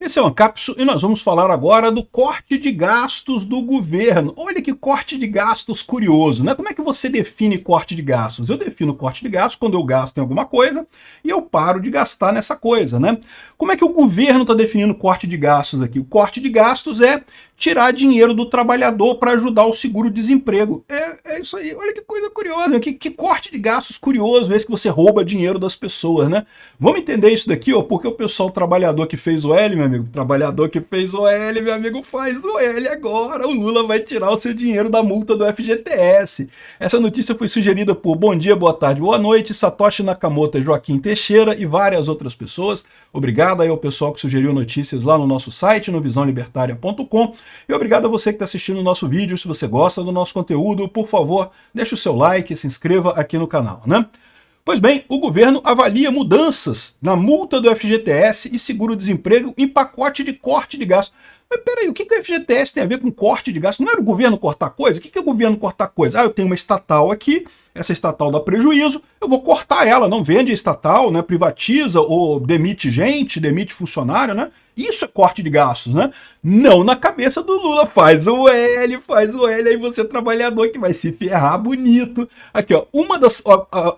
Esse é o Ancapsu e nós vamos falar agora do corte de gastos do governo. Olha que corte de gastos curioso, né? Como é que você define corte de gastos? Eu defino corte de gastos quando eu gasto em alguma coisa e eu paro de gastar nessa coisa, né? Como é que o governo está definindo corte de gastos aqui? O corte de gastos é tirar dinheiro do trabalhador para ajudar o seguro-desemprego. É isso aí. Olha que coisa curiosa, que corte de gastos curioso esse que você rouba dinheiro das pessoas, né? Vamos entender isso daqui, ó, porque o pessoal, o trabalhador que fez o L, meu amigo, trabalhador que fez o L, meu amigo, faz o L agora. O Lula vai tirar o seu dinheiro da multa do FGTS. Essa notícia foi sugerida por Bom Dia, Boa Tarde, Boa Noite, Satoshi Nakamoto, Joaquim Teixeira e várias outras pessoas. Obrigado aí ao pessoal que sugeriu notícias lá no nosso site, no visãolibertaria.com. E obrigado a você que está assistindo o nosso vídeo. Se você gosta do nosso conteúdo, por favor, deixe o seu like e se inscreva aqui no canal, né? Pois bem, o governo avalia mudanças na multa do FGTS e seguro-desemprego em pacote de corte de gastos. Mas peraí, o que o FGTS tem a ver com corte de gastos? Não era o governo cortar coisa? O que é o governo cortar coisa? Ah, eu tenho uma estatal aqui, essa estatal dá prejuízo, eu vou cortar ela, não vende a estatal, né? Privatiza ou demite gente, demite funcionário, né? Isso é corte de gastos, né? Não na cabeça do Lula, faz o L, aí você trabalhador que vai se ferrar bonito. Aqui, ó, uma das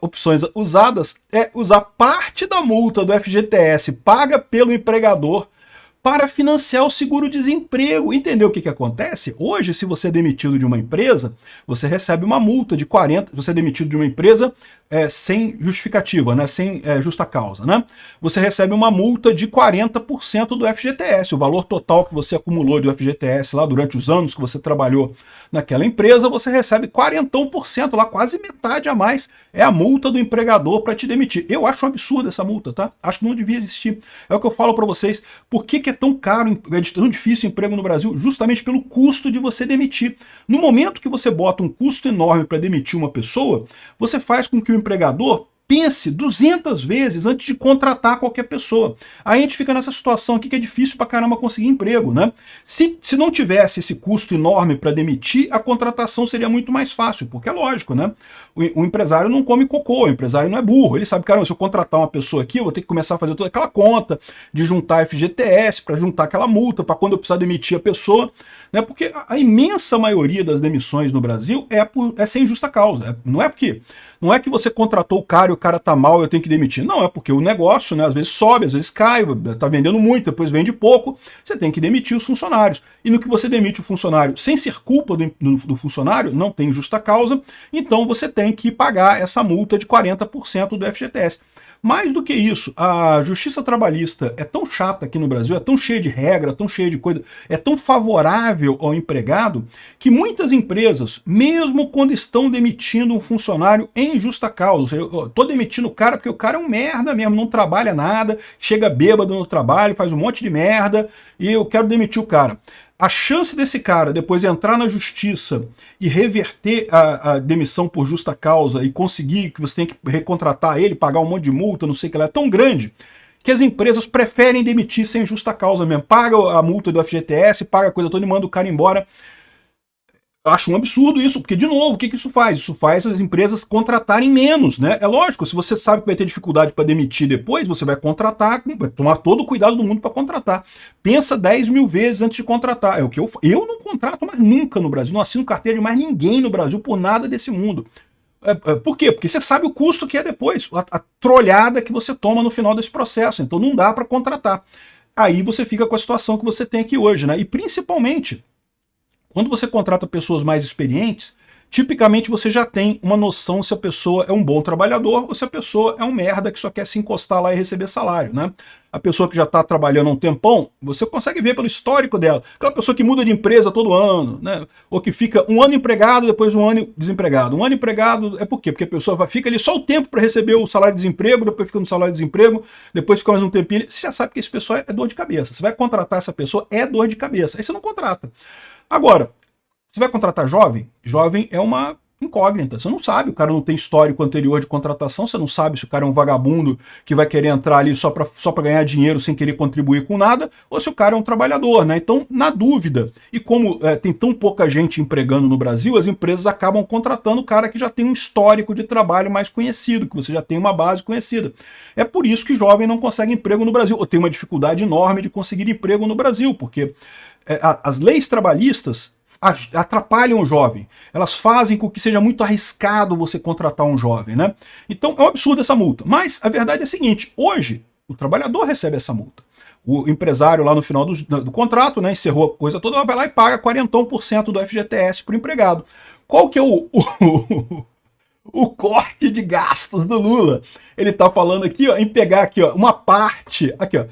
opções usadas é usar parte da multa do FGTS paga pelo empregador para financiar o seguro-desemprego. Entendeu o que acontece? Hoje, se você é demitido de uma empresa, você recebe uma multa de 40%, você é demitido de uma empresa sem justificativa, né? Sem justa causa, né? Você recebe uma multa de 40% do FGTS, o valor total que você acumulou do FGTS lá durante os anos que você trabalhou naquela empresa, você recebe 40%, lá quase metade a mais, é a multa do empregador para te demitir. Eu acho um absurdo essa multa, tá? Acho que não devia existir. É o que eu falo para vocês. Por que é tão caro, é tão difícil o emprego no Brasil? Justamente pelo custo de você demitir. No momento que você bota um custo enorme para demitir uma pessoa, você faz com que o empregador pense 200 vezes antes de contratar qualquer pessoa. Aí a gente fica nessa situação aqui que é difícil pra caramba conseguir emprego, né? Se não tivesse esse custo enorme para demitir, a contratação seria muito mais fácil, porque é lógico, né? O empresário não come cocô, o empresário não é burro. Ele sabe, caramba, se eu contratar uma pessoa aqui, eu vou ter que começar a fazer toda aquela conta de juntar FGTS para juntar aquela multa, para quando eu precisar demitir a pessoa, né? Porque a imensa maioria das demissões no Brasil é sem justa causa. Não é que você contratou o cara e o cara tá mal e eu tenho que demitir. Não, é porque o negócio, né, às vezes sobe, às vezes cai, tá vendendo muito, depois vende pouco, você tem que demitir os funcionários. E no que você demite o funcionário sem ser culpa do funcionário, não tem justa causa, então você tem que pagar essa multa de 40% do FGTS. Mais do que isso, a justiça trabalhista é tão chata aqui no Brasil, é tão cheia de regra, tão cheia de coisa, é tão favorável ao empregado, que muitas empresas, mesmo quando estão demitindo um funcionário em justa causa, ou seja, eu tô demitindo o cara porque o cara é um merda mesmo, não trabalha nada, chega bêbado no trabalho, faz um monte de merda, e eu quero demitir o cara. A chance desse cara depois entrar na justiça e reverter a demissão por justa causa e conseguir que você tem que recontratar ele, pagar um monte de multa, não sei o que lá, é tão grande que as empresas preferem demitir sem justa causa mesmo. Paga a multa do FGTS, paga a coisa toda e manda o cara embora. Eu acho um absurdo isso, porque, de novo, o que isso faz? Isso faz as empresas contratarem menos, né? É lógico, se você sabe que vai ter dificuldade para demitir depois, você vai contratar, vai tomar todo o cuidado do mundo para contratar. Pensa 10 mil vezes antes de contratar. É o que eu não contrato mais nunca no Brasil, não assino carteira de mais ninguém no Brasil por nada desse mundo. Por quê? Porque você sabe o custo que é depois, a trolhada que você toma no final desse processo, então não dá para contratar. Aí você fica com a situação que você tem aqui hoje, né? E principalmente, quando você contrata pessoas mais experientes, tipicamente você já tem uma noção se a pessoa é um bom trabalhador ou se a pessoa é um merda que só quer se encostar lá e receber salário, né? A pessoa que já está trabalhando há um tempão, você consegue ver pelo histórico dela. Aquela pessoa que muda de empresa todo ano, né? Ou que fica um ano empregado, depois um ano desempregado. Um ano empregado, é por quê? Porque a pessoa fica ali só o tempo para receber o salário de desemprego, depois fica no salário de desemprego, depois fica mais um tempinho. Você já sabe que esse pessoal é dor de cabeça. Você vai contratar essa pessoa, é dor de cabeça. Aí você não contrata. Agora, você vai contratar jovem? Jovem é uma incógnita. Você não sabe, o cara não tem histórico anterior de contratação, você não sabe se o cara é um vagabundo que vai querer entrar ali só para ganhar dinheiro sem querer contribuir com nada, ou se o cara é um trabalhador, né? Então, na dúvida, e como tem tão pouca gente empregando no Brasil, as empresas acabam contratando o cara que já tem um histórico de trabalho mais conhecido, que você já tem uma base conhecida. É por isso que jovem não consegue emprego no Brasil, ou tem uma dificuldade enorme de conseguir emprego no Brasil, porque as leis trabalhistas atrapalham o jovem, elas fazem com que seja muito arriscado você contratar um jovem, né? Então é um absurdo essa multa, mas a verdade é a seguinte, hoje o trabalhador recebe essa multa, o empresário lá no final do contrato, né, encerrou a coisa toda, vai lá e paga 40% do FGTS para o empregado. Qual que é o corte de gastos do Lula? Ele está falando aqui, ó, em pegar aqui, ó, uma parte, aqui, ó,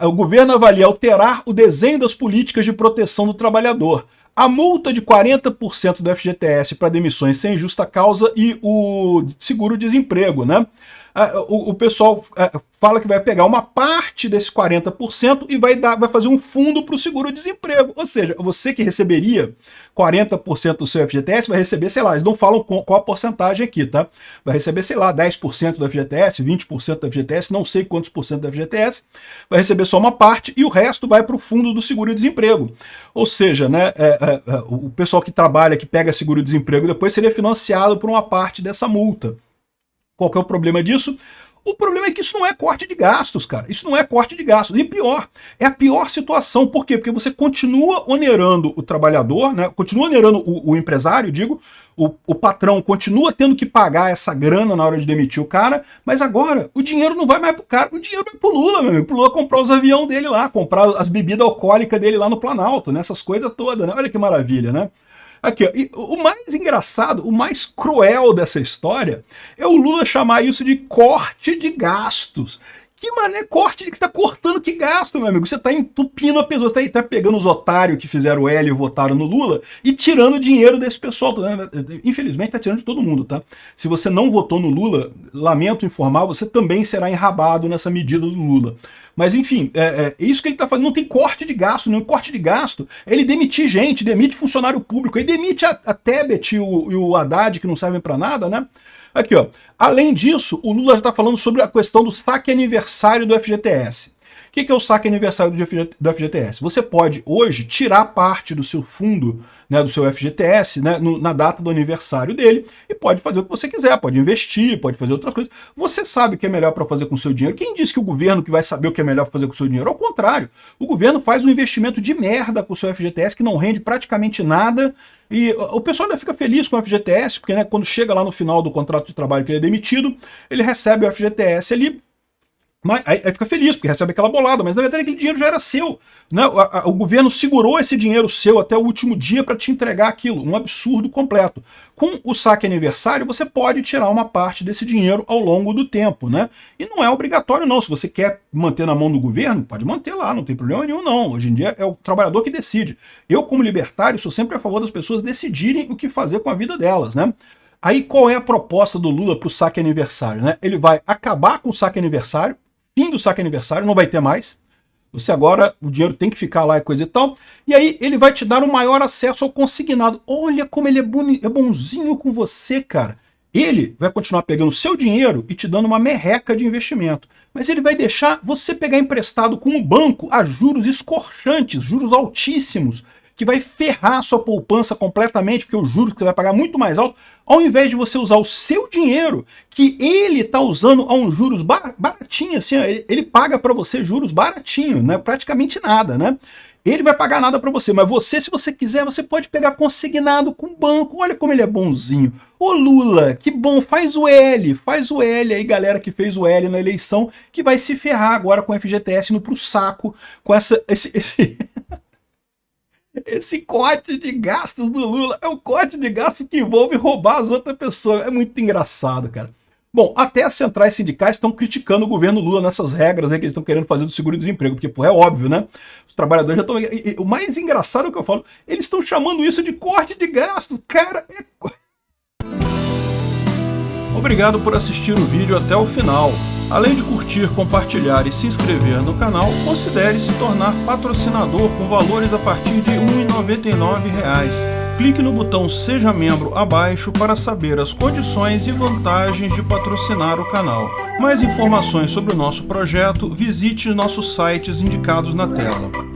o governo avalia alterar o desenho das políticas de proteção do trabalhador. A multa de 40% do FGTS para demissões sem justa causa e o seguro-desemprego, né? O pessoal fala que vai pegar uma parte desses 40% e vai fazer um fundo para o seguro-desemprego. Ou seja, você que receberia 40% do seu FGTS vai receber, sei lá, eles não falam qual a porcentagem aqui, tá? Vai receber, sei lá, 10% do FGTS, 20% do FGTS, não sei quantos por cento do FGTS, vai receber só uma parte e o resto vai para o fundo do seguro-desemprego. Ou seja, né, o pessoal que trabalha, que pega seguro-desemprego depois seria financiado por uma parte dessa multa. Qual que é o problema disso? O problema é que isso não é corte de gastos, cara. Isso não é corte de gastos. E pior, é a pior situação. Por quê? Porque você continua onerando o trabalhador, né? Continua onerando o empresário, digo, o patrão continua tendo que pagar essa grana na hora de demitir o cara, mas agora o dinheiro não vai mais pro cara, o dinheiro vai pro Lula, meu amigo. Pro Lula comprar os aviões dele lá, comprar as bebidas alcoólicas dele lá no Planalto, né? Essas coisas todas, né? Olha que maravilha, né? Aqui, ó, e o mais engraçado, o mais cruel dessa história é o Lula chamar isso de corte de gastos. Que mané corte de que você tá cortando que gasto, meu amigo? Você tá entupindo a pessoa, tá pegando os otários que fizeram o L e votaram no Lula e tirando dinheiro desse pessoal. Infelizmente tá tirando de todo mundo, tá? Se você não votou no Lula, lamento informar, você também será enrabado nessa medida do Lula. Mas enfim, é isso que ele está fazendo. Não tem corte de gasto, não. Corte de gasto é ele demitir gente, demite funcionário público, ele demite a Tebet e o Haddad, que não servem para nada, né? Aqui, ó. Além disso, o Lula já está falando sobre a questão do saque aniversário do FGTS. O que é o saque aniversário do FGTS? Você pode hoje tirar parte do seu fundo, né, do seu FGTS, né, na data do aniversário dele, e pode fazer o que você quiser, pode investir, pode fazer outras coisas. Você sabe o que é melhor para fazer com o seu dinheiro. Quem disse que o governo que vai saber o que é melhor para fazer com o seu dinheiro? Ao contrário, o governo faz um investimento de merda com o seu FGTS que não rende praticamente nada, e o pessoal ainda fica feliz com o FGTS, porque, né, quando chega lá no final do contrato de trabalho que ele é demitido, ele recebe o FGTS ali. Mas aí fica feliz, porque recebe aquela bolada, mas na verdade aquele dinheiro já era seu, né? O governo segurou esse dinheiro seu até o último dia para te entregar aquilo, um absurdo completo. Com o saque aniversário, você pode tirar uma parte desse dinheiro ao longo do tempo, né? E não é obrigatório não, se você quer manter na mão do governo, pode manter lá, não tem problema nenhum não. Hoje em dia é o trabalhador que decide. Eu, como libertário, sou sempre a favor das pessoas decidirem o que fazer com a vida delas, né? Aí qual é a proposta do Lula para o saque aniversário, né? Ele vai acabar com o saque aniversário, fim do saque aniversário, não vai ter mais. Você agora, o dinheiro tem que ficar lá e coisa e tal. E aí ele vai te dar um maior acesso ao consignado. Olha como ele é bonzinho com você, cara. Ele vai continuar pegando o seu dinheiro e te dando uma merreca de investimento. Mas ele vai deixar você pegar emprestado com o banco a juros escorchantes, juros altíssimos, que vai ferrar a sua poupança completamente, porque os juros que você vai pagar muito mais alto, ao invés de você usar o seu dinheiro, que ele está usando a um juros baratinho, assim, ele paga para você juros baratinho, né? Praticamente nada, né? Ele vai pagar nada para você, mas você, se você quiser, você pode pegar consignado com o banco. Olha como ele é bonzinho. Ô Lula, que bom, faz o L aí, galera que fez o L na eleição, que vai se ferrar agora com o FGTS indo pro saco, com esse corte de gastos do Lula. É um corte de gastos que envolve roubar as outras pessoas. É muito engraçado, cara. Bom, até as centrais sindicais estão criticando o governo Lula nessas regras, né, que eles estão querendo fazer do seguro-desemprego, porque, pô, é óbvio, né? Os trabalhadores já estão... O mais engraçado é o que eu falo, eles estão chamando isso de corte de gastos. Cara, Obrigado por assistir o vídeo até o final. Além de curtir, compartilhar e se inscrever no canal, considere se tornar patrocinador com valores a partir de R$ 1,99. Clique no botão Seja Membro abaixo para saber as condições e vantagens de patrocinar o canal. Mais informações sobre o nosso projeto, visite nossos sites indicados na tela.